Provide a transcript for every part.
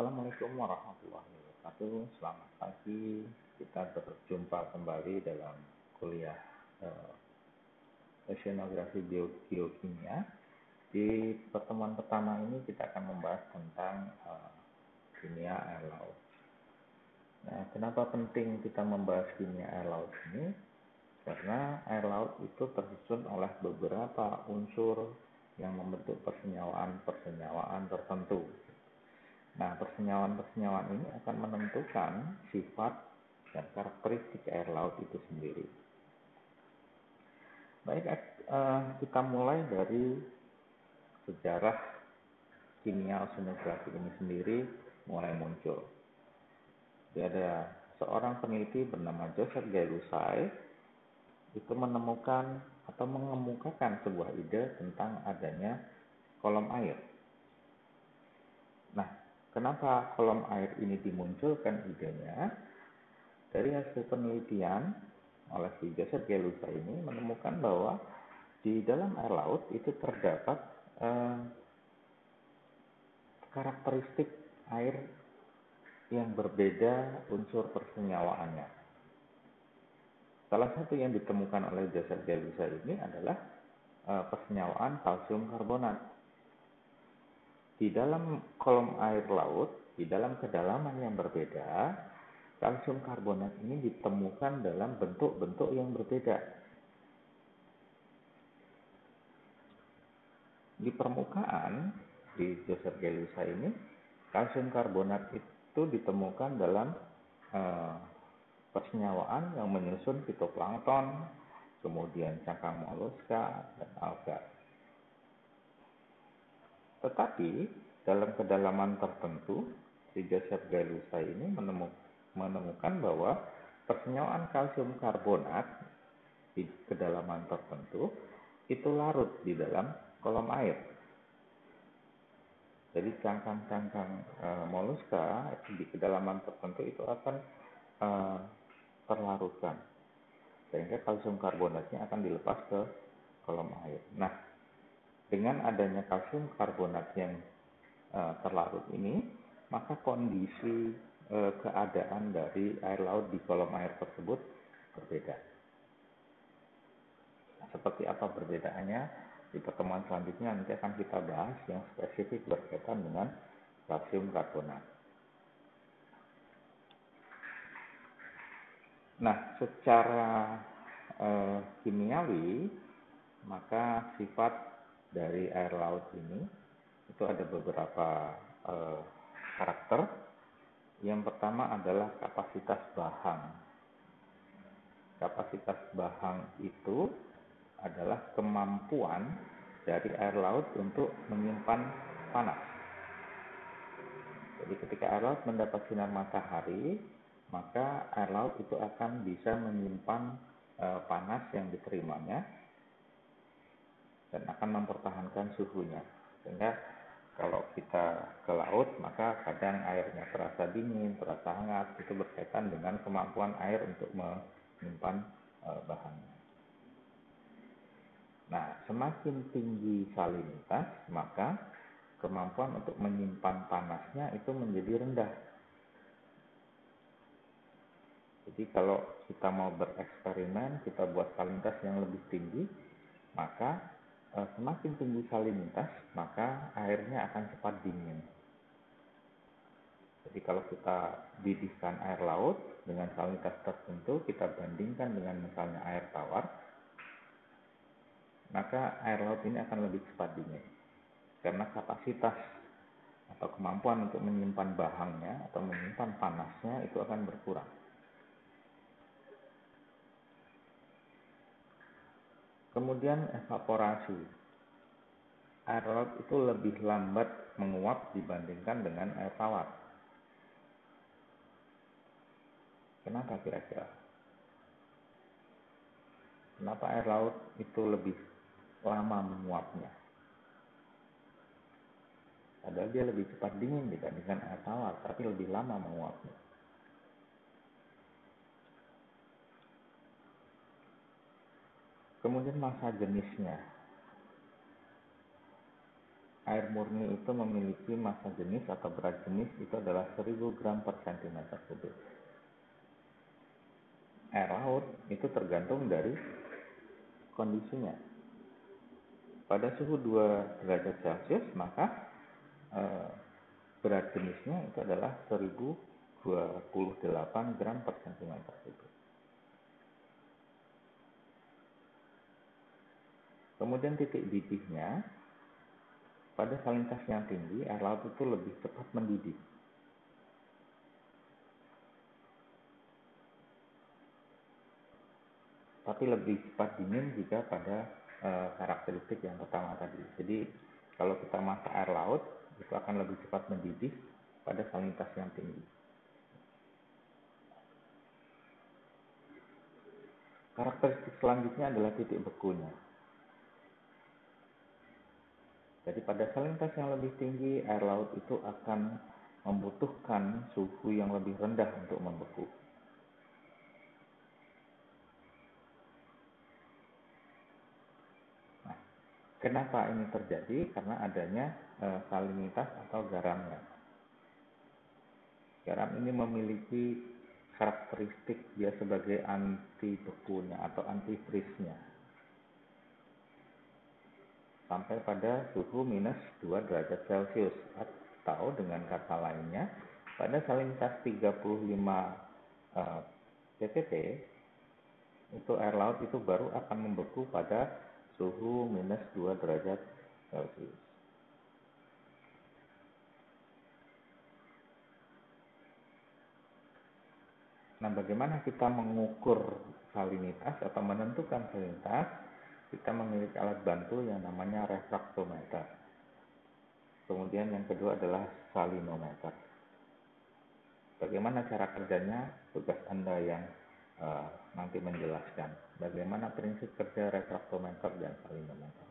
Assalamualaikum warahmatullahi wabarakatuh. Selamat pagi. Kita berjumpa kembali dalam kuliah oceanografi geokimia. Di pertemuan pertama ini kita akan membahas tentang kimia air laut. Nah, kenapa penting kita membahas kimia air laut ini? Karena air laut itu tersusun oleh beberapa unsur yang membentuk persenyawaan tertentu. Nah, persenyawaan ini akan menentukan sifat dan karakteristik air laut itu sendiri. Baik, kita mulai dari sejarah kimia oceanografi ini sendiri mulai muncul. Jadi ada seorang peneliti bernama Joseph Gay Lussac itu menemukan atau mengemukakan sebuah ide tentang adanya kolom air. Nah, kenapa kolom air ini dimunculkan idenya? Dari hasil penelitian oleh si Joseph Gay Lussac ini menemukan bahwa di dalam air laut itu terdapat karakteristik air yang berbeda unsur persenyawaannya. Salah satu yang ditemukan oleh Joseph Gay Lussac ini adalah persenyawaan kalsium karbonat. Di dalam kolom air laut, di dalam kedalaman yang berbeda, kalsium karbonat ini ditemukan dalam bentuk-bentuk yang berbeda. Di permukaan, di Joseph Gay Lussac ini, kalsium karbonat itu ditemukan dalam persenyawaan yang menyusun fitoplankton, kemudian cangkang moluska, dan alga. Tetapi, dalam kedalaman tertentu, si Joseph Gay Lussac ini menemukan bahwa persenyawaan kalsium karbonat di kedalaman tertentu itu larut di dalam kolom air. Jadi cangkang-cangkang moluska di kedalaman tertentu itu akan terlarutkan, sehingga kalsium karbonatnya akan dilepas ke kolom air. Nah, dengan adanya kalsium karbonat yang terlarut ini, maka kondisi keadaan dari air laut di kolom air tersebut berbeda. Nah, seperti apa perbedaannya? Di pertemuan selanjutnya nanti akan kita bahas yang spesifik berkaitan dengan kalsium karbonat. Nah, secara kimiawi, maka sifat dari air laut ini itu ada beberapa karakter. Yang pertama adalah kapasitas bahang. Kapasitas bahang itu adalah kemampuan dari air laut untuk menyimpan panas. Jadi ketika air laut mendapat sinar matahari, maka air laut itu akan bisa menyimpan panas yang diterimanya dan akan mempertahankan suhunya. Sehingga kalau kita ke laut, maka kadang airnya terasa dingin, terasa hangat. Itu berkaitan dengan kemampuan air untuk menyimpan bahannya. Nah, semakin tinggi salinitas, maka kemampuan untuk menyimpan panasnya itu menjadi rendah. Jadi kalau kita mau bereksperimen, kita buat salinitas yang lebih tinggi, maka semakin tinggi salinitas, maka airnya akan cepat dingin. Jadi kalau kita didihkan air laut dengan salinitas tertentu, kita bandingkan dengan misalnya air tawar, maka air laut ini akan lebih cepat dingin. Karena kapasitas atau kemampuan untuk menyimpan bahangnya atau menyimpan panasnya itu akan berkurang. Kemudian evaporasi. Air laut itu lebih lambat menguap dibandingkan dengan air tawar. Kenapa kira-kira? Kenapa air laut itu lebih lama menguapnya? Padahal dia lebih cepat dingin dibandingkan air tawar, tapi lebih lama menguapnya. Kemudian massa jenisnya. air murni itu memiliki massa jenis atau berat jenis itu adalah 1000 gram per centimeter kubik. Air laut itu tergantung dari kondisinya. Pada suhu 2 derajat Celcius maka berat jenisnya itu adalah 1028 gram per centimeter kubik. Kemudian titik didihnya, pada salinitas yang tinggi, air laut itu lebih cepat mendidih. Tapi lebih cepat dingin jika pada karakteristik yang pertama tadi. Jadi kalau kita masak air laut, itu akan lebih cepat mendidih pada salinitas yang tinggi. Karakteristik selanjutnya adalah titik bekunya. Jadi pada salinitas yang lebih tinggi, air laut itu akan membutuhkan suhu yang lebih rendah untuk membeku. Nah, kenapa ini terjadi? Karena adanya salinitas atau garamnya. Garam ini memiliki karakteristik dia sebagai anti bekunya atau anti freeze-nya sampai pada suhu minus 2 derajat Celcius, atau dengan kata lainnya pada salinitas 35 ppb itu air laut itu baru akan membeku pada suhu minus 2 derajat Celcius. Nah, bagaimana kita mengukur salinitas atau menentukan salinitas? Kita memiliki alat bantu yang namanya refraktometer. Kemudian yang kedua adalah salinometer. Bagaimana cara kerjanya? Tugas Anda yang nanti menjelaskan bagaimana prinsip kerja refraktometer dan salinometer.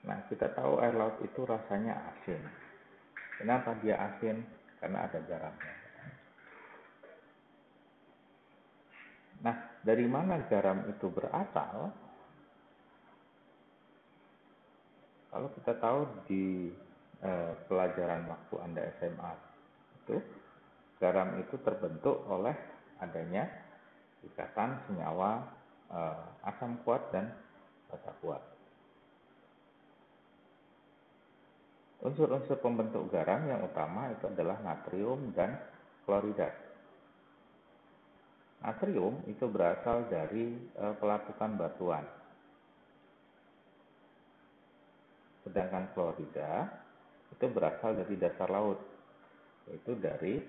Nah, kita tahu air laut itu rasanya asin. Kenapa dia asin? Karena ada garamnya. Nah, dari mana garam itu berasal? Kalau kita tahu di pelajaran waktu Anda SMA itu, garam itu terbentuk oleh adanya ikatan senyawa asam kuat dan basa kuat. Unsur-unsur pembentuk garam yang utama itu adalah natrium dan klorida. Natrium itu berasal dari pelapukan batuan. Sedangkan klorida itu berasal dari dasar laut, yaitu dari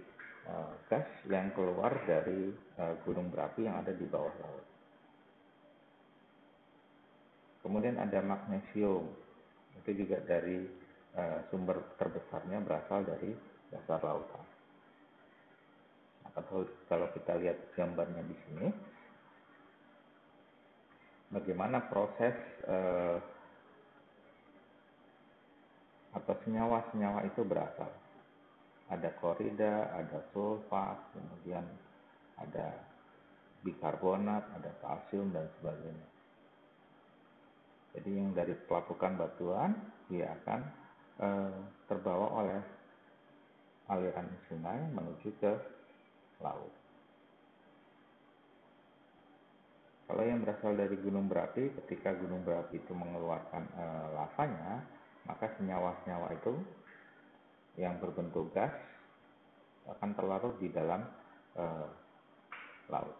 gas yang keluar dari gunung berapi yang ada di bawah laut. Kemudian ada magnesium, itu juga dari sumber terbesarnya berasal dari dasar lautan. Kalau kita lihat gambarnya di sini, bagaimana proses atau senyawa-senyawa itu berasal. Ada klorida, ada sulfat, kemudian ada bikarbonat, ada kalsium dan sebagainya. Jadi yang dari pelapukan batuan dia akan terbawa oleh aliran sungai menuju ke laut. Kalau yang berasal dari gunung berapi, ketika gunung berapi itu mengeluarkan lavanya, maka senyawa-senyawa itu yang berbentuk gas akan terlarut di dalam laut.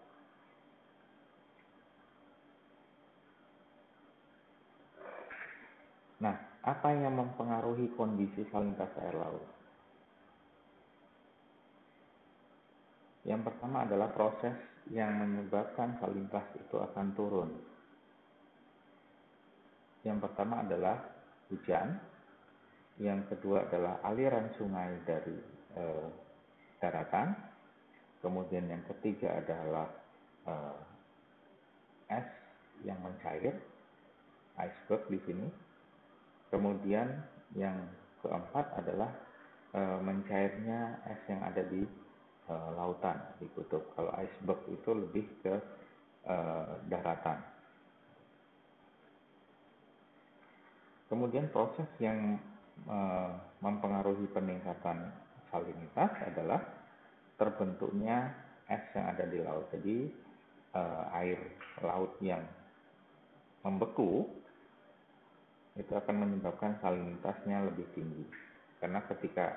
Nah, apa yang mempengaruhi kondisi salinitas air laut? Yang pertama adalah proses yang menyebabkan salinitas itu akan turun. Yang pertama adalah hujan, yang kedua adalah aliran sungai dari daratan, kemudian yang ketiga adalah es yang mencair, iceberg di sini. Kemudian yang keempat adalah mencairnya es yang ada di lautan, di kutub. Kalau iceberg itu lebih ke daratan. Kemudian proses yang mempengaruhi peningkatan salinitas adalah terbentuknya es yang ada di laut. Jadi air laut yang membeku itu akan menyebabkan salinitasnya lebih tinggi. Karena ketika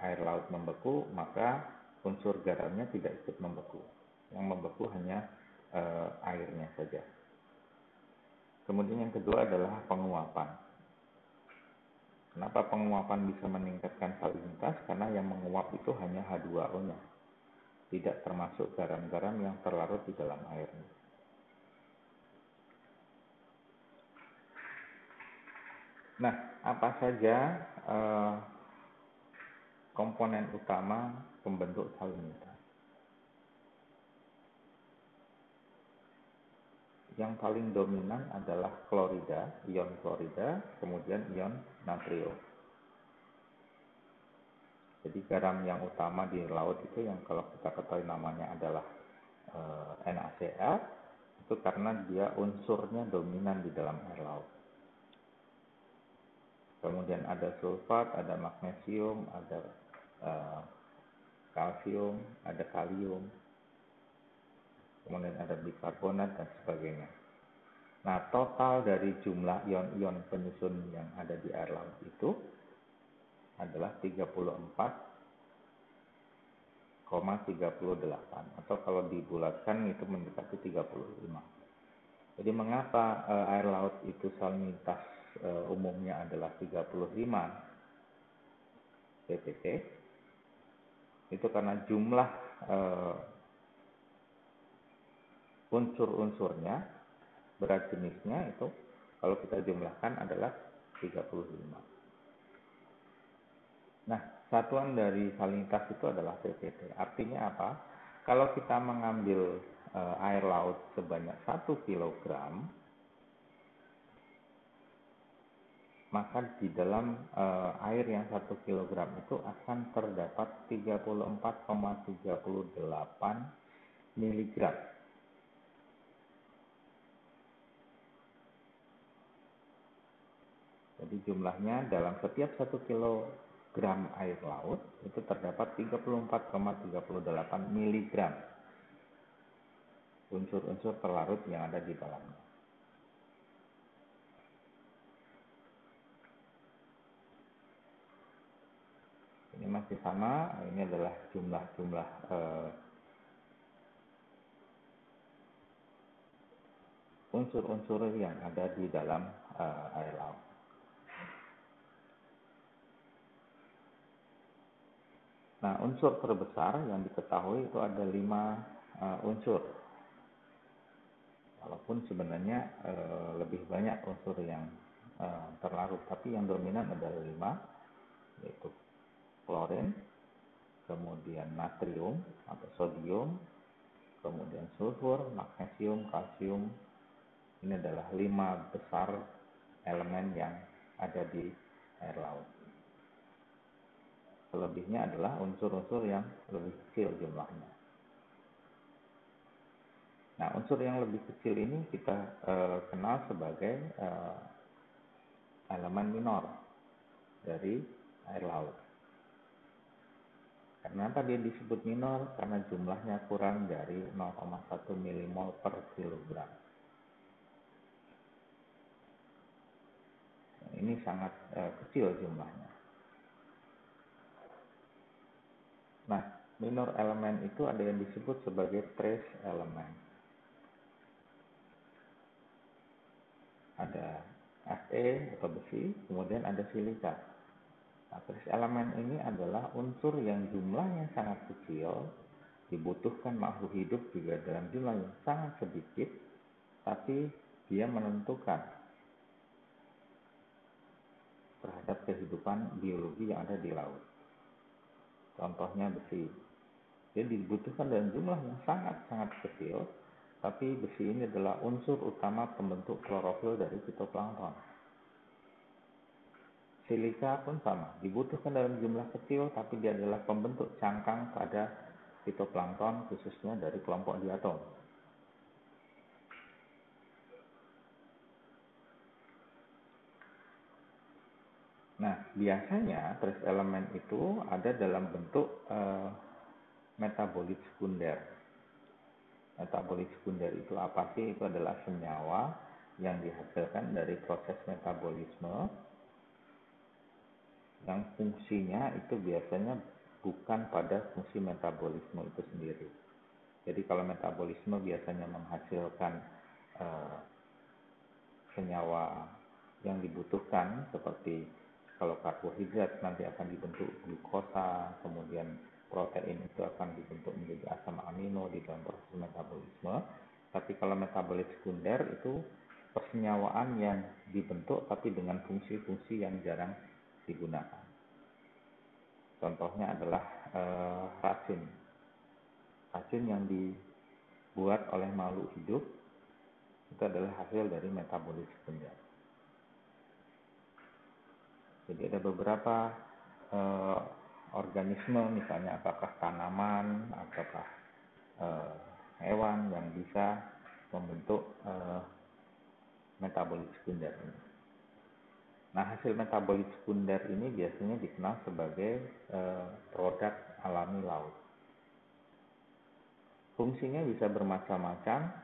air laut membeku, maka unsur garamnya tidak ikut membeku. Yang membeku hanya airnya saja. Kemudian yang kedua adalah penguapan. Kenapa penguapan bisa meningkatkan salinitas? Karena yang menguap itu hanya H2O-nya, tidak termasuk garam-garam yang terlarut di dalam airnya. Nah, apa saja komponen utama pembentuk salinitas? Yang paling dominan adalah klorida, ion klorida, kemudian ion natrium. Jadi garam yang utama di laut itu yang kalau kita ketahui namanya adalah NaCl, itu karena dia unsurnya dominan di dalam air laut. Kemudian ada sulfat, ada magnesium, ada kalsium, ada kalium, kemudian ada bikarbonat dan sebagainya. Nah, total dari jumlah ion-ion penyusun yang ada di air laut itu adalah 34,38, atau kalau dibulatkan itu mendekati 35. Jadi mengapa air laut itu salinitas umumnya adalah 35 ppt? Itu karena jumlah unsur-unsurnya, berat jenisnya itu kalau kita jumlahkan adalah 35. Nah, satuan dari salinitas itu adalah ppt. Artinya apa? Kalau kita mengambil air laut sebanyak 1 kg, maka di dalam air yang 1 kg itu akan terdapat 34,38 mg. Jadi jumlahnya dalam setiap 1 kg air laut itu terdapat 34,38 mg unsur-unsur terlarut yang ada di dalamnya. Ini masih sama, ini adalah jumlah-jumlah unsur-unsur yang ada di dalam air laut. Nah, unsur terbesar yang diketahui itu ada 5 unsur. Walaupun sebenarnya lebih banyak unsur yang terlarut, tapi yang dominan adalah 5, yaitu klorin, kemudian natrium atau sodium, kemudian sulfur, magnesium, kalsium. Ini adalah 5 besar elemen yang ada di air laut. Selebihnya adalah unsur-unsur yang lebih kecil jumlahnya. Nah, unsur yang lebih kecil ini kita kenal sebagai elemen minor dari air laut. Kenapa dia disebut minor? Karena jumlahnya kurang dari 0,1 milimol per kilogram. Ini sangat kecil jumlahnya. Nah, minor elemen itu ada yang disebut sebagai trace elemen. Ada Fe atau besi, kemudian ada silika. Nah, trace elemen ini adalah unsur yang jumlahnya sangat kecil, dibutuhkan makhluk hidup juga dalam jumlah yang sangat sedikit, tapi dia menentukan terhadap kehidupan biologi yang ada di laut. Contohnya besi. Dia dibutuhkan dalam jumlah yang sangat-sangat kecil, tapi besi ini adalah unsur utama pembentuk klorofil dari fitoplankton. Silika pun sama, dibutuhkan dalam jumlah kecil, tapi dia adalah pembentuk cangkang pada fitoplankton, khususnya dari kelompok diatom. Nah, biasanya trace element itu ada dalam bentuk metabolit sekunder. Metabolit sekunder itu apa sih? Itu adalah senyawa yang dihasilkan dari proses metabolisme yang fungsinya itu biasanya bukan pada fungsi metabolisme itu sendiri. Jadi kalau metabolisme biasanya menghasilkan eh, senyawa yang dibutuhkan, seperti kalau karbohidrat nanti akan dibentuk glukosa, kemudian protein itu akan dibentuk menjadi asam amino di dalam proses metabolisme. Tapi kalau metabolit sekunder itu persenyawaan yang dibentuk tapi dengan fungsi-fungsi yang jarang digunakan. Contohnya adalah racun. Racun yang dibuat oleh makhluk hidup itu adalah hasil dari metabolit sekunder. Jadi ada beberapa organisme, misalnya apakah tanaman ataukah hewan yang bisa membentuk metabolit sekunder ini. Nah, hasil metabolit sekunder ini biasanya dikenal sebagai produk alami laut. Fungsinya bisa bermacam-macam.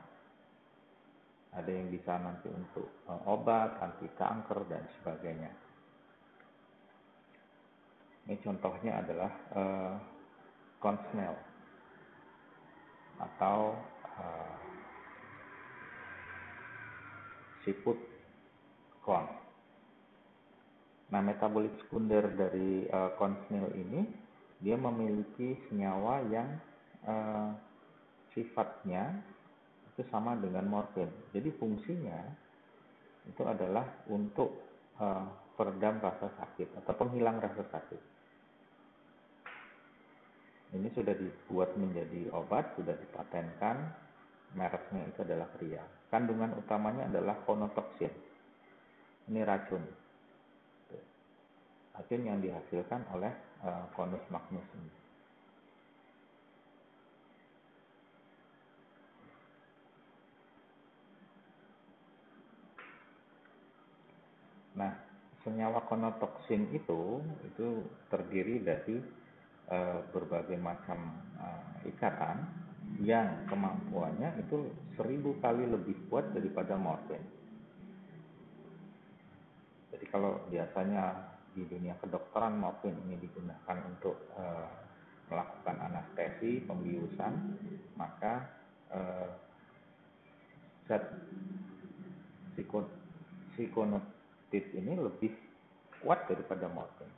Ada yang bisa nanti untuk obat, anti kanker dan sebagainya. Ini contohnya adalah corn snail atau seafood corn. Nah, metabolit sekunder dari corn snail ini dia memiliki senyawa yang sifatnya itu sama dengan morfin. Jadi fungsinya itu adalah untuk peredam rasa sakit atau penghilang rasa sakit. Ini sudah dibuat menjadi obat, sudah dipatenkan, mereknya itu adalah Kria. Kandungan utamanya adalah konotoksin. Ini racun. Racun yang dihasilkan oleh Conus magnus ini. Nah, senyawa konotoksin itu terdiri dari berbagai macam ikatan yang kemampuannya itu 1000 kali lebih kuat daripada morfin. Jadi kalau biasanya di dunia kedokteran morfin ini digunakan untuk melakukan anestesi, pembiusan, maka zat psikonotid ini lebih kuat daripada morfin.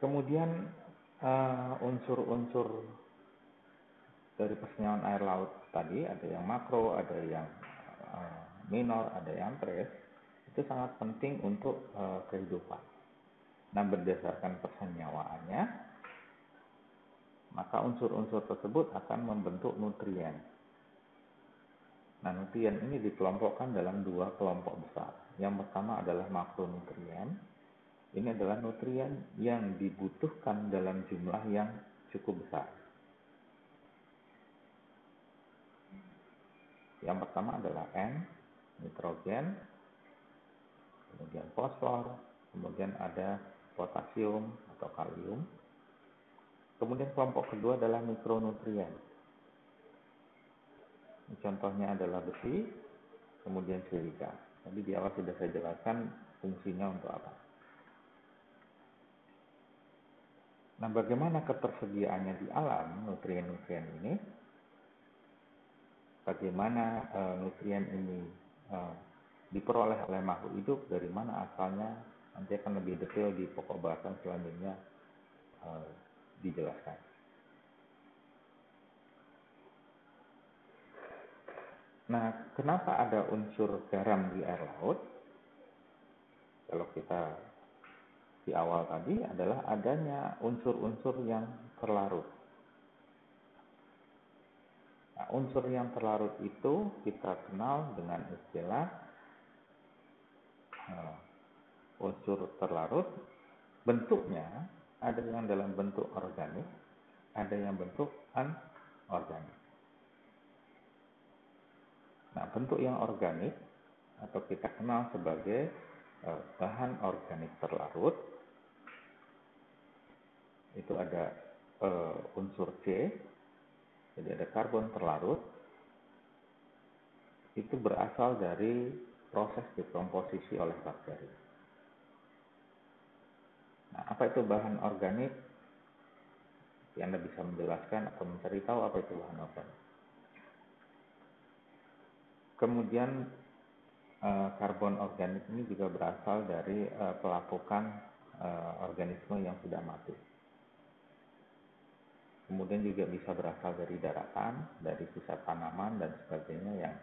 Kemudian unsur-unsur dari persenyawaan air laut tadi ada yang makro, ada yang minor, ada yang trace, itu sangat penting untuk kehidupan. Nah, berdasarkan persenyawaannya, maka unsur-unsur tersebut akan membentuk nutrien. Nah, nutrien ini dikelompokkan dalam 2 kelompok besar. Yang pertama adalah makronutrien. Ini adalah nutrien yang dibutuhkan dalam jumlah yang cukup besar. Yang pertama adalah N, nitrogen, kemudian fosfor, kemudian ada potasium atau kalium. Kemudian kelompok kedua adalah mikronutrien. Contohnya adalah besi, kemudian silika. Tadi di awal sudah saya jelaskan fungsinya untuk apa. Nah, bagaimana ketersediaannya di alam nutrien-nutrien ini? Bagaimana nutrien ini diperoleh oleh makhluk hidup, dari mana asalnya, nanti akan lebih detail di pokok bahasan selanjutnya dijelaskan. Nah, kenapa ada unsur garam di air laut? Kalau kita di awal tadi adalah adanya unsur-unsur yang terlarut. Nah, unsur yang terlarut itu kita kenal dengan istilah unsur terlarut. Bentuknya ada yang dalam bentuk organik, ada yang bentuk anorganik. Nah, bentuk yang organik atau kita kenal sebagai bahan organik terlarut itu ada unsur C, jadi ada karbon terlarut, itu berasal dari proses dekomposisi oleh bakteri. Nah, apa itu bahan organik? Anda bisa menjelaskan atau mencari tahu apa itu bahan organik. Kemudian karbon organik ini juga berasal dari pelapukan organisme yang sudah mati. Kemudian juga bisa berasal dari daratan, dari sisa tanaman dan sebagainya yang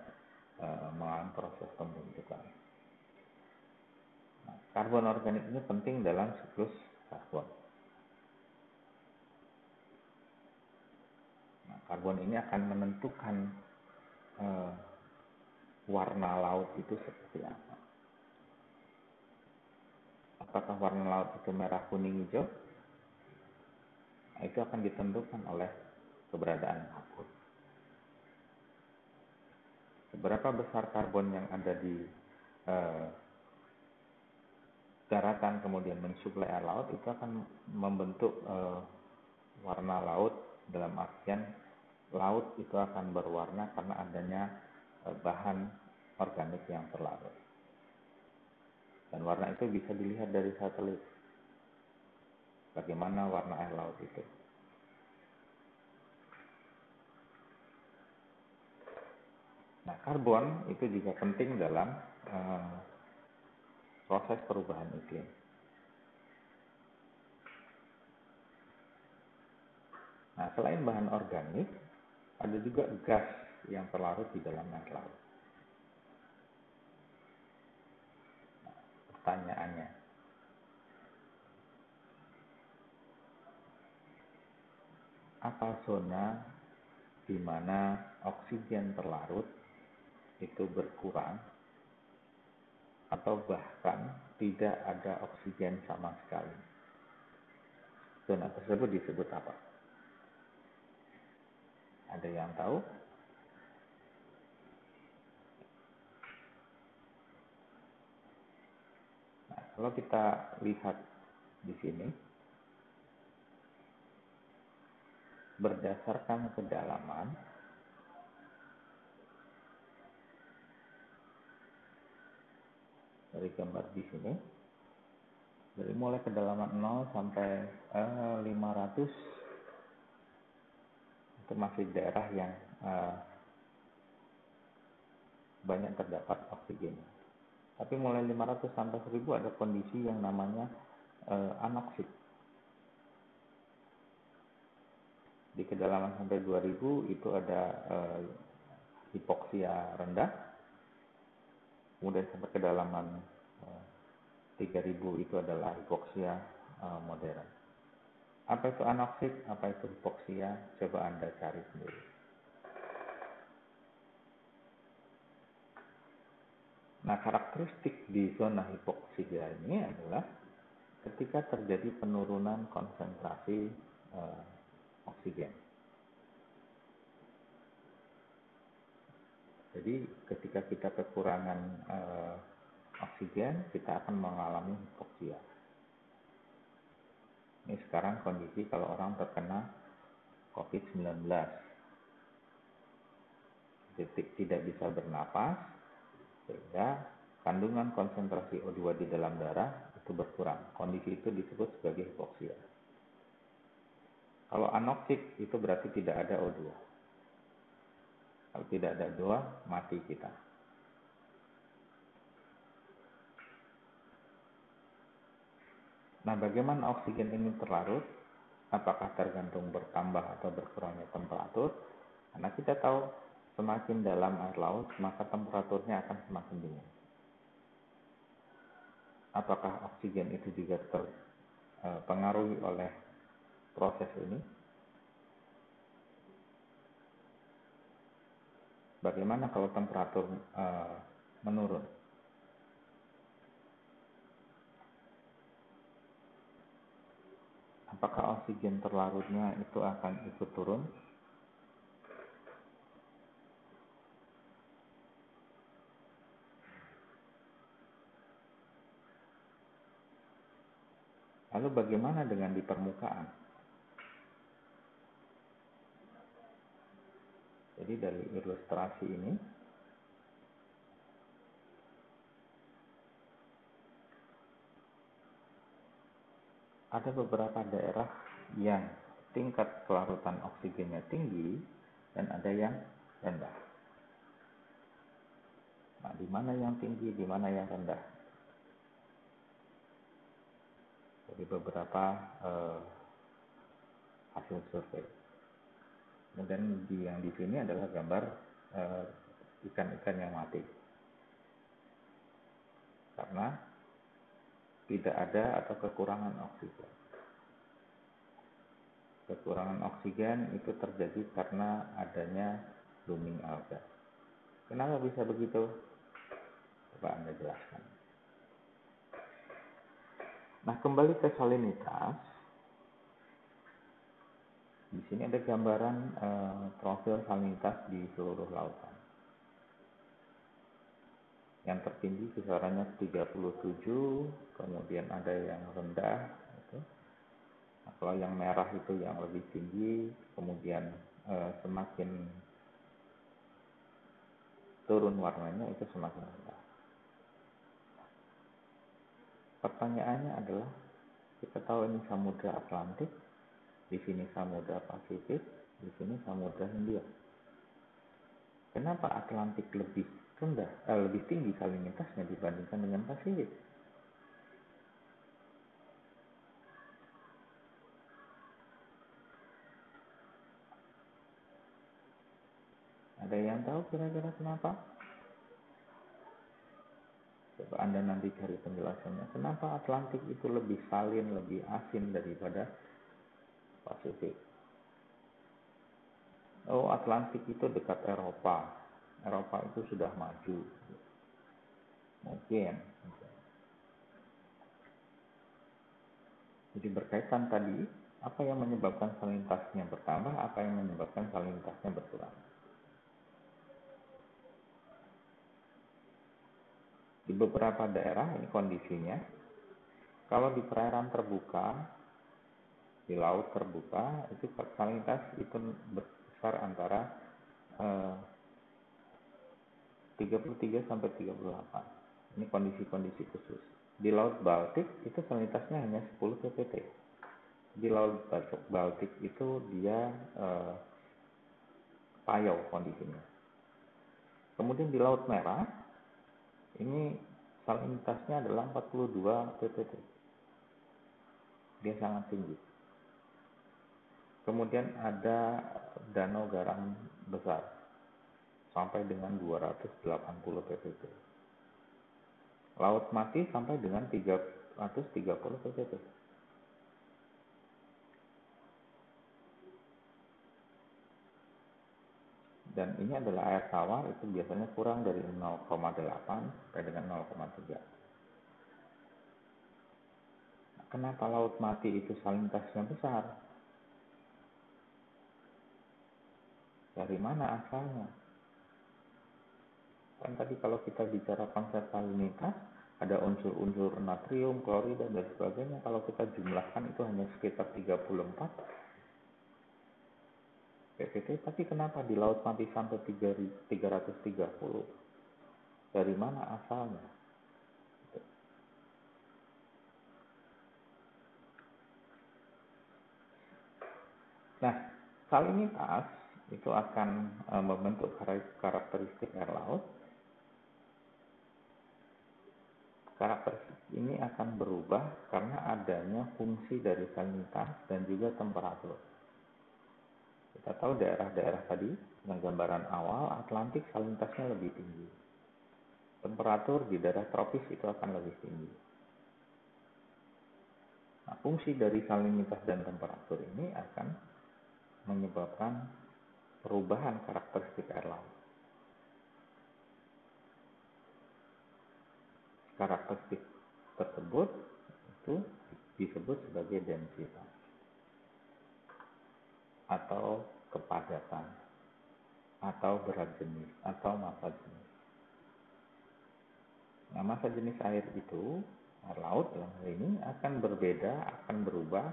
mengalami proses pembentukan. Nah, karbon organik ini penting dalam siklus karbon. Nah, karbon ini akan menentukan warna laut itu seperti apa. Apakah warna laut itu merah, kuning, hijau? Nah, itu akan ditentukan oleh keberadaan karbon. Seberapa besar karbon yang ada di daratan kemudian mensuplai air laut itu akan membentuk warna laut, dalam artian laut itu akan berwarna karena adanya bahan organik yang terlarut. Dan warna itu bisa dilihat dari satelit. Bagaimana warna air laut itu. Nah, karbon itu juga penting dalam proses perubahan iklim. Nah, selain bahan organik, ada juga gas yang terlarut di dalam air laut. Nah, pertanyaannya, apa zona di mana oksigen terlarut itu berkurang atau bahkan tidak ada oksigen sama sekali? Zona tersebut disebut apa? Ada yang tahu? Nah, kalau kita lihat di sini, berdasarkan kedalaman, dari gambar di sini, dari mulai kedalaman 0 sampai 500 itu masih daerah yang banyak terdapat oksigen. Tapi mulai 500 sampai 1000 ada kondisi yang namanya anoksik. Di kedalaman sampai 2000 itu ada hipoksia rendah. Kemudian sampai kedalaman 3000 itu adalah hipoksia modern. Apa itu anoksik? Apa itu hipoksia? Coba Anda cari sendiri. Nah, karakteristik di zona hipoksia ini adalah ketika terjadi penurunan konsentrasi oksigen. Jadi ketika kita kekurangan oksigen, kita akan mengalami hipoksia. Ini sekarang kondisi kalau orang terkena COVID-19. Tidak bisa bernapas, sehingga kandungan konsentrasi O2 di dalam darah itu berkurang. Kondisi itu disebut sebagai hipoksia. Kalau anoksik itu berarti tidak ada O2. Kalau tidak ada O2, mati kita. Nah, bagaimana oksigen ini terlarut? Apakah tergantung bertambah atau berkurangnya temperatur? Karena kita tahu semakin dalam air laut, maka temperaturnya akan semakin dingin. Apakah oksigen itu juga terpengaruhi oleh proses ini? Bagaimana kalau temperatur menurun? Apakah oksigen terlarutnya itu akan ikut turun? Lalu bagaimana dengan di permukaan? Jadi dari ilustrasi ini ada beberapa daerah yang tingkat kelarutan oksigennya tinggi dan ada yang rendah. Nah, di mana yang tinggi, di mana yang rendah? Jadi beberapa hasil survei. Kemudian yang di sini adalah gambar ikan-ikan yang mati karena tidak ada atau kekurangan oksigen. Kekurangan oksigen itu terjadi karena adanya blooming alga. Kenapa bisa begitu? Coba Anda jelaskan. Nah, kembali ke salinitas. Di sini ada gambaran profil salinitas di seluruh lautan. Yang tertinggi kisarannya 37, kemudian ada yang rendah. Gitu. Nah, kalau yang merah itu yang lebih tinggi, kemudian semakin turun warnanya itu semakin rendah. Pertanyaannya adalah, kita tahu ini Samudra Atlantik, di sini Samudra Pasifik, di sini Samudra Hindia. Kenapa Atlantik lebih lebih tinggi salinitasnya dibandingkan dengan Pasifik? Ada yang tahu kira-kira kenapa? Coba Anda nanti cari penjelasannya. Kenapa Atlantik itu lebih salin, lebih asin daripada Pasifik? Oh, Atlantik itu dekat Eropa. Eropa itu sudah maju. Mungkin. Jadi berkaitan tadi, apa yang menyebabkan salinitasnya bertambah, apa yang menyebabkan salinitasnya berkurang. Di beberapa daerah ini kondisinya, kalau di perairan terbuka, di laut terbuka, itu salinitas itu berkisar antara 33 sampai 38. Ini kondisi-kondisi khusus. Di Laut Baltik itu salinitasnya hanya 10 ppt. Di Laut Baltik itu dia payau kondisinya. Kemudian di Laut Merah ini salinitasnya adalah 42 ppt. Dia sangat tinggi. Kemudian ada danau garam besar sampai dengan 280 ppt. Laut Mati sampai dengan 330 ppt. Dan ini adalah air tawar, itu biasanya kurang dari 0,8 sampai dengan 0,3. Kenapa Laut Mati itu salinitasnya besar? Dari mana asalnya? Kan tadi kalau kita bicara konsep salinitas, ada unsur-unsur natrium, klorida, dan sebagainya. Kalau kita jumlahkan itu hanya sekitar 34 ppt. Tapi kenapa di Laut Mati sampai 330? Dari mana asalnya? Nah, salinitas itu akan membentuk karakteristik air laut. Karakteristik ini akan berubah karena adanya fungsi dari salinitas dan juga temperatur. Kita tahu daerah-daerah tadi, dengan gambaran awal, Atlantik salinitasnya lebih tinggi. Temperatur di daerah tropis itu akan lebih tinggi. Nah, fungsi dari salinitas dan temperatur ini akan menyebabkan perubahan karakteristik air laut. Karakteristik tersebut itu disebut sebagai densitas atau kepadatan atau berat jenis atau massa jenis. Nah, massa jenis air itu Air laut dalam hal ini akan berbeda, akan berubah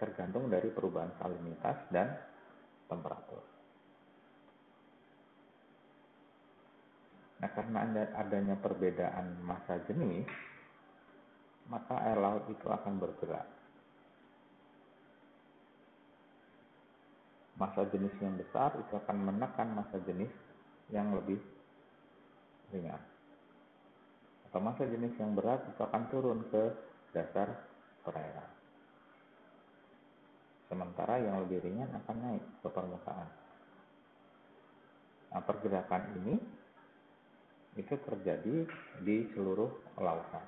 tergantung dari perubahan salinitas dan temperatur. Nah, karena adanya perbedaan massa jenis, maka air laut itu akan bergerak. Massa jenis yang besar itu akan menekan massa jenis yang lebih ringan. Atau massa jenis yang berat itu akan turun ke dasar perairan. Sementara yang lebih ringan akan naik ke permukaan. Nah, pergerakan ini itu terjadi di seluruh lautan.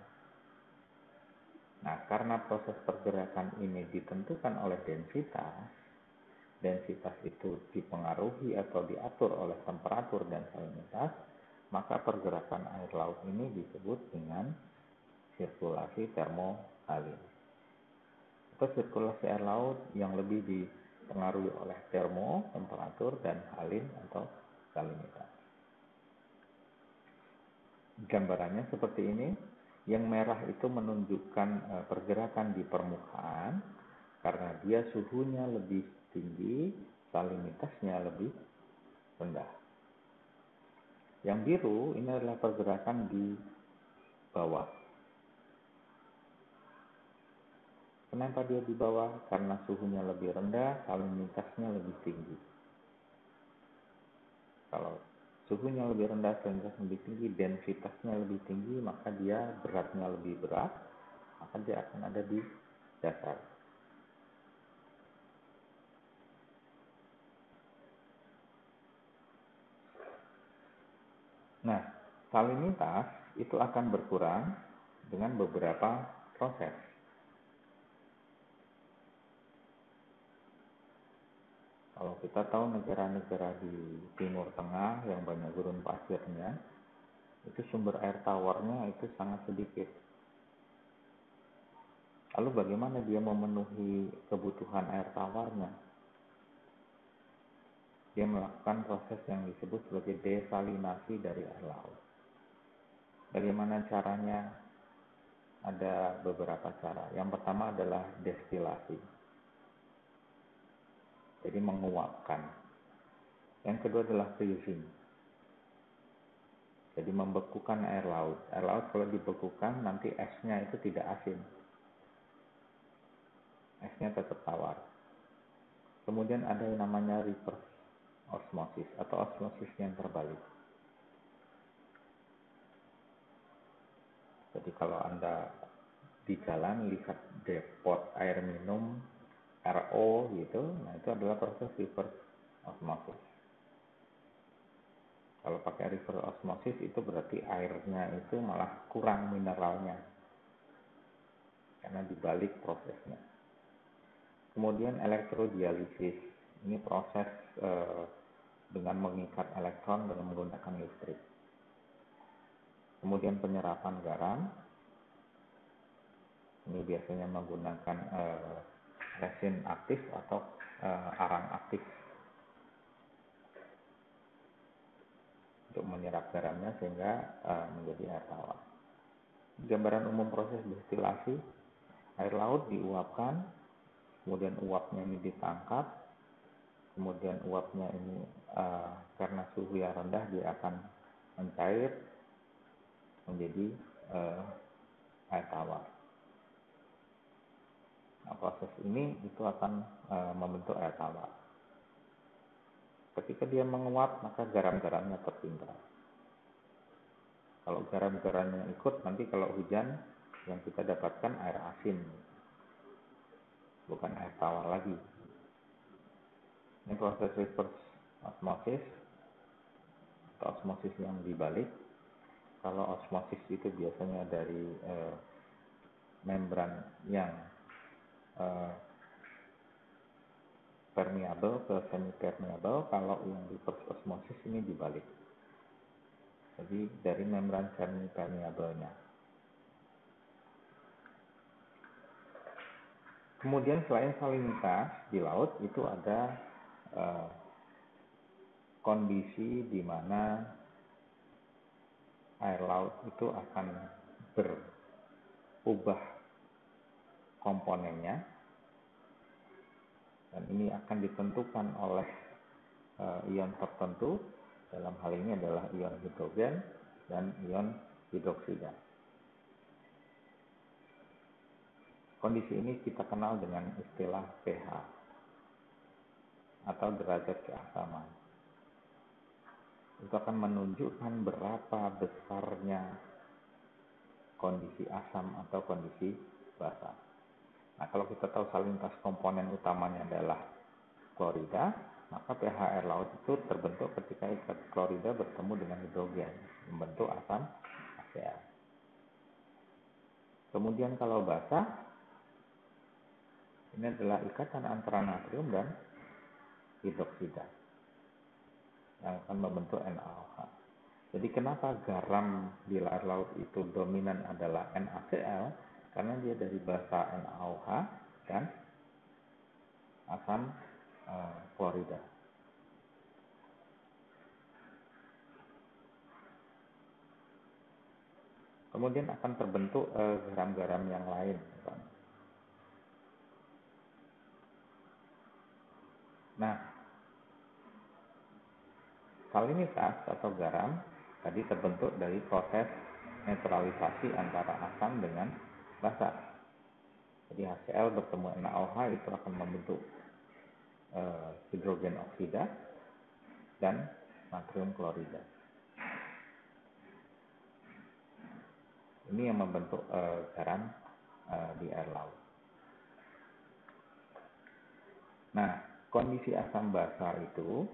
Nah, karena proses pergerakan ini ditentukan oleh densitas itu dipengaruhi atau diatur oleh temperatur dan salinitas, maka pergerakan air laut ini disebut dengan sirkulasi termohalin. Atau sirkulasi air laut yang lebih dipengaruhi oleh temperatur, dan halin atau salinitas. Gambarannya seperti ini. Yang merah itu menunjukkan pergerakan di permukaan karena dia suhunya lebih tinggi, salinitasnya lebih rendah. Yang biru ini adalah pergerakan di bawah. Kenapa dia di bawah? Karena suhunya lebih rendah, salinitasnya lebih tinggi. Kalau suhunya lebih rendah, salinitasnya lebih tinggi, densitasnya lebih tinggi, maka dia beratnya lebih berat, maka dia akan ada di dasar. Nah, salinitas itu akan berkurang dengan beberapa proses. Kalau kita tahu negara-negara di Timur Tengah yang banyak gurun pasirnya, itu sumber air tawarnya itu sangat sedikit. Lalu bagaimana dia memenuhi kebutuhan air tawarnya? Dia melakukan proses yang disebut sebagai desalinasi dari air laut. Bagaimana caranya? Ada beberapa cara. Yang pertama adalah destilasi. Jadi menguapkan. Yang kedua adalah freezing. Jadi membekukan air laut. Air laut kalau dibekukan nanti esnya itu tidak asin. Esnya tetap tawar. Kemudian ada yang namanya reverse osmosis atau osmosis yang terbalik. Jadi kalau Anda di jalan lihat depot air minum RO gitu, nah itu adalah proses reverse osmosis. Kalau pakai reverse osmosis itu berarti airnya itu malah kurang mineralnya karena dibalik prosesnya. Kemudian elektrodialisis, ini proses dengan mengikat elektron dengan menggunakan listrik. Kemudian penyerapan garam, ini biasanya menggunakan resin aktif atau arang aktif untuk menyerap garamnya sehingga menjadi air tawar. Gambaran umum proses destilasi, air laut diuapkan, kemudian uapnya ini ditangkap, kemudian uapnya ini karena suhu yang rendah dia akan mencair menjadi air tawar. Nah, proses ini itu akan membentuk air tawar. Ketika dia menguap, maka garam-garamnya tertinggal. Kalau garam-garamnya ikut, nanti kalau hujan yang kita dapatkan air asin, bukan air tawar lagi. Ini proses reverse osmosis atau osmosis yang dibalik. Kalau osmosis itu biasanya dari membran yang permeable ke semi permeable. Kalau yang reverse osmosis ini dibalik, jadi dari membran semi permeable-nya. Kemudian selain salinitas di laut itu ada kondisi di mana air laut itu akan ubah komponennya, dan ini akan ditentukan oleh ion tertentu. Dalam hal ini adalah ion hidrogen dan ion hidroksida. Kondisi ini kita kenal dengan istilah pH atau derajat keasaman. Itu akan menunjukkan berapa besarnya kondisi asam atau kondisi basa. Nah, kalau kita tahu salintas komponen utamanya adalah klorida, maka pH air laut itu terbentuk ketika klorida bertemu dengan hidrogen, membentuk asam HCl. Kemudian kalau basa, ini adalah ikatan antara natrium dan hidroksida yang akan membentuk NaOH. Jadi kenapa garam di air laut itu dominan adalah NaCl? Karena dia dari basa NaOH dan asam klorida. Kemudian akan terbentuk garam-garam yang lain. Nah, salinitas atau garam tadi terbentuk dari proses neutralisasi antara asam dengan basa. Jadi HCl bertemu NaOH itu akan membentuk hidrogen oksida dan natrium klorida. Ini yang membentuk garam di air laut. Nah, kondisi asam basa itu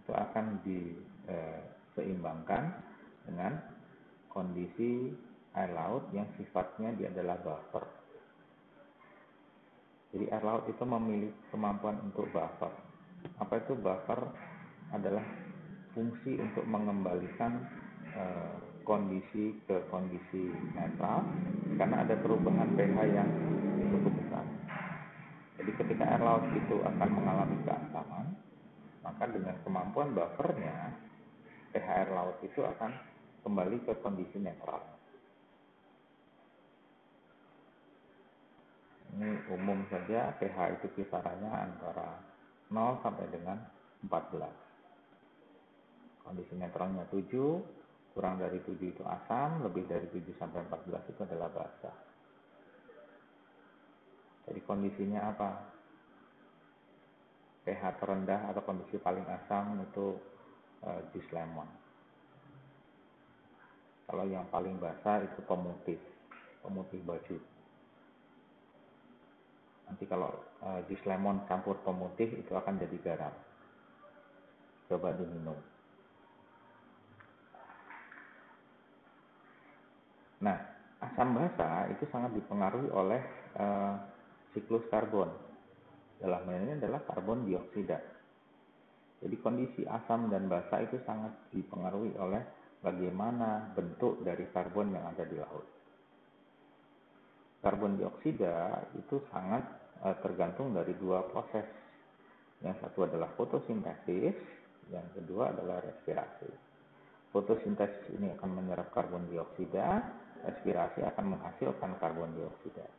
akan diseimbangkan dengan kondisi air laut yang sifatnya dia adalah buffer. Jadi air laut itu memiliki kemampuan untuk buffer. Apa itu buffer? Adalah fungsi untuk mengembalikan kondisi ke kondisi netral karena ada perubahan pH yang cukup besar. Jadi ketika air laut itu akan mengalami keasaman, maka dengan kemampuan buffernya, pH air laut itu akan kembali ke kondisi netral. Ini umum saja, pH itu kisarannya antara 0 sampai dengan 14. Kondisi netralnya 7, kurang dari 7 itu asam, lebih dari 7 sampai 14 itu adalah basa. Jadi kondisinya apa? pH terendah atau kondisi paling asam itu jus lemon. Kalau yang paling basa itu pemutih baju. Nanti kalau jus lemon campur pemutih itu akan jadi garam. Coba diminum. Nah, asam basa itu sangat dipengaruhi oleh siklus karbon. Dalam hal ini adalah karbon dioksida. Jadi kondisi asam dan basa itu sangat dipengaruhi oleh bagaimana bentuk dari karbon yang ada di laut. Karbon dioksida itu sangat tergantung dari dua proses. Yang satu adalah fotosintesis, yang kedua adalah respirasi. Fotosintesis ini akan menyerap karbon dioksida, respirasi akan menghasilkan karbon dioksida.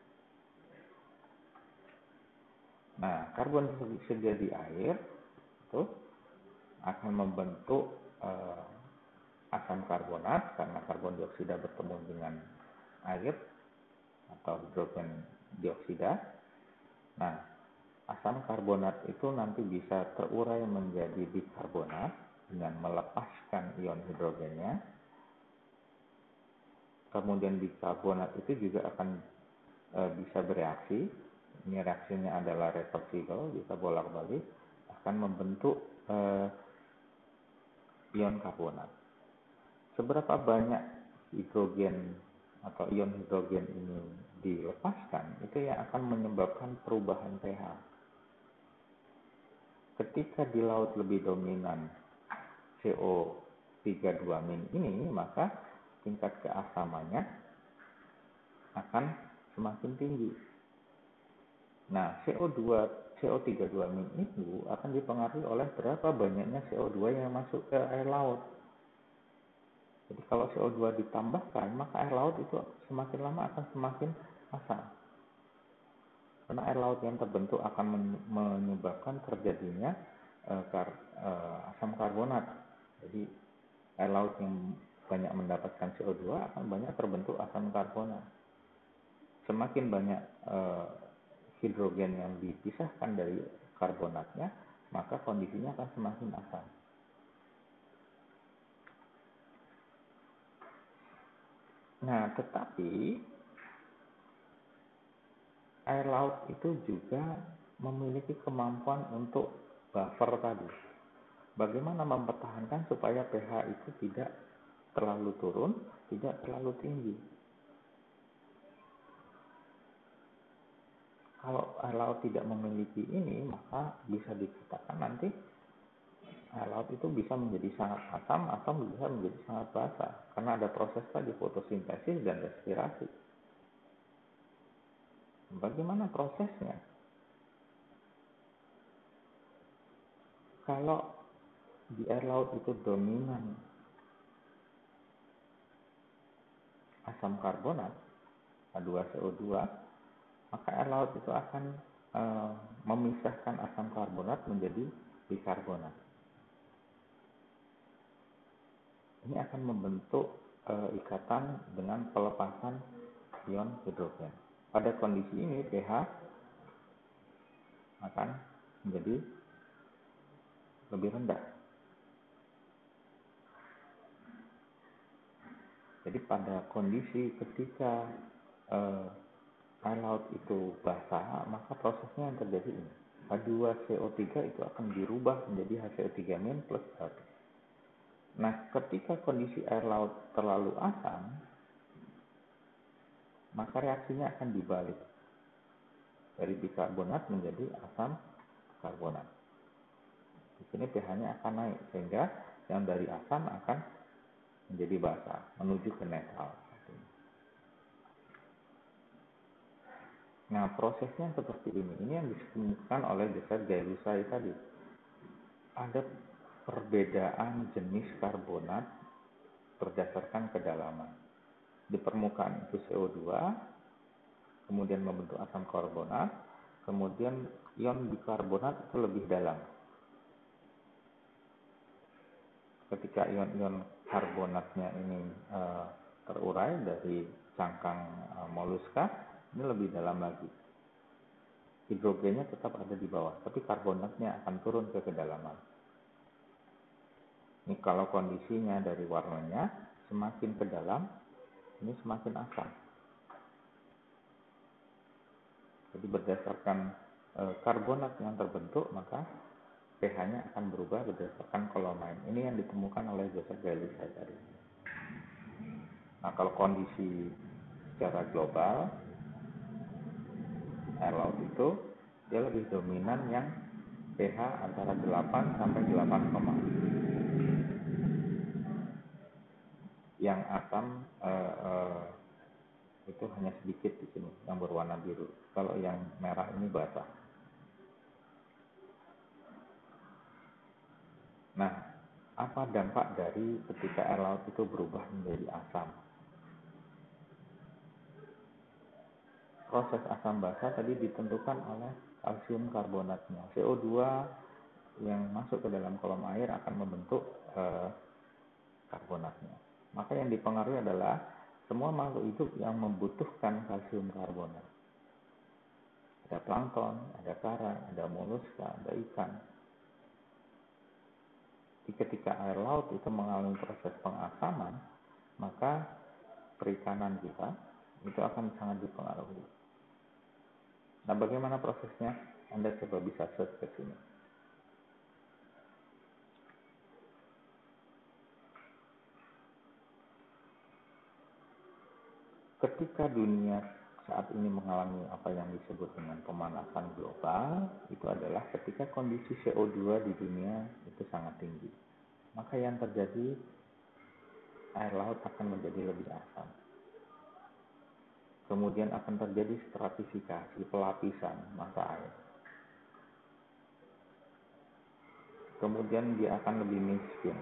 Nah, karbon dioksida di air itu akan membentuk asam karbonat karena karbon dioksida bertemu dengan air atau hidrogen dioksida. Nah, asam karbonat itu nanti bisa terurai menjadi bikarbonat dengan melepaskan ion hidrogennya. Kemudian bikarbonat itu juga akan bisa bereaksi. Ini reaksinya adalah reversible, bisa bolak-balik, akan membentuk ion karbonat. Seberapa banyak hidrogen atau ion hidrogen ini dilepaskan, itu yang akan menyebabkan perubahan pH. Ketika di laut lebih dominan CO32- ini, maka tingkat keasamannya akan semakin tinggi. Nah, CO32- itu akan dipengaruhi oleh berapa banyaknya CO2 yang masuk ke air laut. Jadi kalau CO2 ditambahkan, maka air laut itu semakin lama akan semakin asam. Karena air laut yang terbentuk akan menyebabkan terjadinya asam karbonat. Jadi air laut yang banyak mendapatkan CO2 akan banyak terbentuk asam karbonat. Semakin banyak hidrogen yang dipisahkan dari karbonatnya, maka kondisinya akan semakin asam. Nah, tetapi air laut itu juga memiliki kemampuan untuk buffer tadi. Bagaimana mempertahankan supaya pH itu tidak terlalu turun, tidak terlalu tinggi. Kalau air laut tidak memiliki ini, maka bisa dikatakan nanti air laut itu bisa menjadi sangat asam atau bisa menjadi sangat basa, karena ada proses tadi fotosintesis dan respirasi. Bagaimana prosesnya? Kalau di air laut itu dominan asam karbonat, H2CO2, maka air laut itu akan memisahkan asam karbonat menjadi bikarbonat. Ini akan membentuk ikatan dengan pelepasan ion hidrogen. Pada kondisi ini pH akan menjadi lebih rendah. Jadi pada kondisi ketika air laut itu basah, maka prosesnya yang terjadi ini. H2CO3 itu akan dirubah menjadi HCO3- plus H2. Nah, ketika kondisi air laut terlalu asam, maka reaksinya akan dibalik. Dari bikarbonat menjadi asam karbonat. Di sini pH-nya akan naik, sehingga yang dari asam akan menjadi basa, menuju ke netral. Nah, prosesnya seperti ini. Ini yang disebutkan oleh Joseph Gay-Lussac tadi. Ada perbedaan jenis karbonat berdasarkan kedalaman. Di permukaan itu CO2, kemudian membentuk asam karbonat, kemudian ion bikarbonat itu lebih dalam. Ketika ion-ion karbonatnya ini terurai dari cangkang moluska, ini lebih dalam lagi. Hidrogennya tetap ada di bawah, tapi karbonatnya akan turun ke kedalaman. Ini kalau kondisinya dari warnanya semakin ke dalam, ini semakin asam. Jadi berdasarkan karbonat yang terbentuk, maka pH-nya akan berubah berdasarkan kolomain. Ini yang ditemukan oleh Joseph Gay-Lussac tadi. Nah, kalau kondisi secara global, air laut itu dia lebih dominan yang pH antara 8 sampai 8, yang asam itu hanya sedikit di sini, yang berwarna biru. Kalau yang merah ini basah. Nah, apa dampak dari ketika air laut itu berubah menjadi asam? Proses asam basa tadi ditentukan oleh kalsium karbonatnya. CO2 yang masuk ke dalam kolom air akan membentuk karbonatnya. Maka yang dipengaruhi adalah semua makhluk hidup yang membutuhkan kalsium karbonat. Ada plankton, ada karang, ada moluska, ada ikan. Ketika air laut itu mengalami proses pengasaman, maka perikanan kita itu akan sangat dipengaruhi. Nah, bagaimana prosesnya? Anda coba bisa search ke sini. Ketika dunia saat ini mengalami apa yang disebut dengan pemanasan global, itu adalah ketika kondisi CO2 di dunia itu sangat tinggi. Maka yang terjadi, air laut akan menjadi lebih asam. Kemudian akan terjadi stratifikasi, pelapisan massa air. Kemudian dia akan lebih miskin.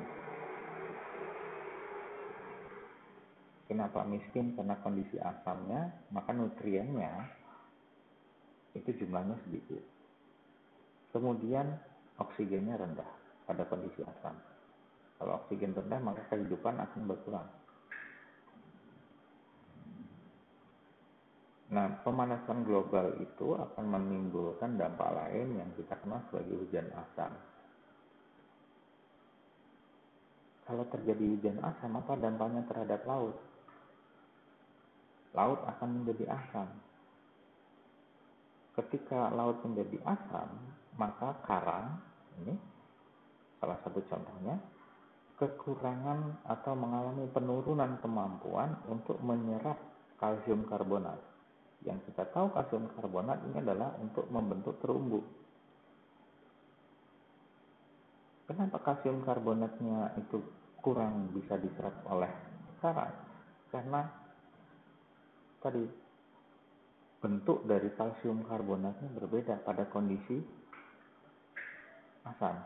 Kenapa miskin? Karena kondisi asamnya, maka nutriennya itu jumlahnya sedikit. Kemudian oksigennya rendah pada kondisi asam. Kalau oksigen rendah, maka kehidupan akan berkurang. Nah, pemanasan global itu akan menimbulkan dampak lain yang kita kenal sebagai hujan asam. Kalau terjadi hujan asam, apa dampaknya terhadap laut? Laut akan menjadi asam. Ketika laut menjadi asam, maka karang, ini salah satu contohnya, kekurangan atau mengalami penurunan kemampuan untuk menyerap kalsium karbonat. Yang kita tahu kalsium karbonat ini adalah untuk membentuk terumbu. Kenapa kalsium karbonatnya itu kurang bisa diserap oleh karang? Karena tadi bentuk dari kalsium karbonatnya berbeda pada kondisi asam,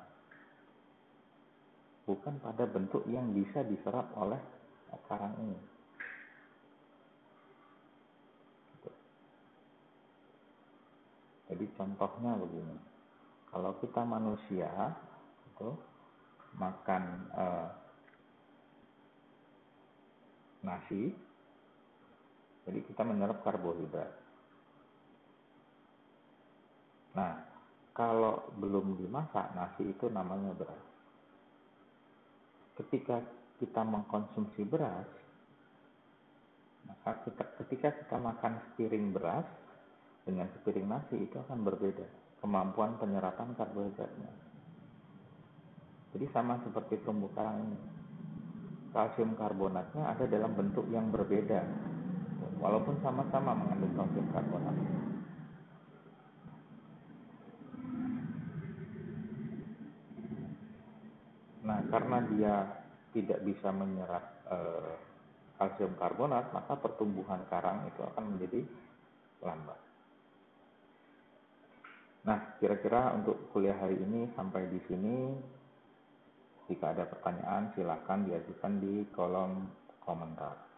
bukan pada bentuk yang bisa diserap oleh karang ini. Jadi contohnya begini, kalau kita manusia itu makan nasi, jadi kita menyerap karbohidrat. Nah, kalau belum dimasak, nasi itu namanya beras. Ketika kita mengkonsumsi beras, maka ketika kita makan sepiring beras dengan sepiring nasi itu akan berbeda kemampuan penyerapan karbohidratnya. Jadi sama seperti terumbu karang ini, kalsium karbonatnya ada dalam bentuk yang berbeda walaupun sama-sama mengandung kalsium karbonat. Nah, karena dia tidak bisa menyerap kalsium karbonat, maka pertumbuhan karang itu akan menjadi lambat. Nah, kira-kira untuk kuliah hari ini sampai di sini. Jika ada pertanyaan, silakan diajukan di kolom komentar.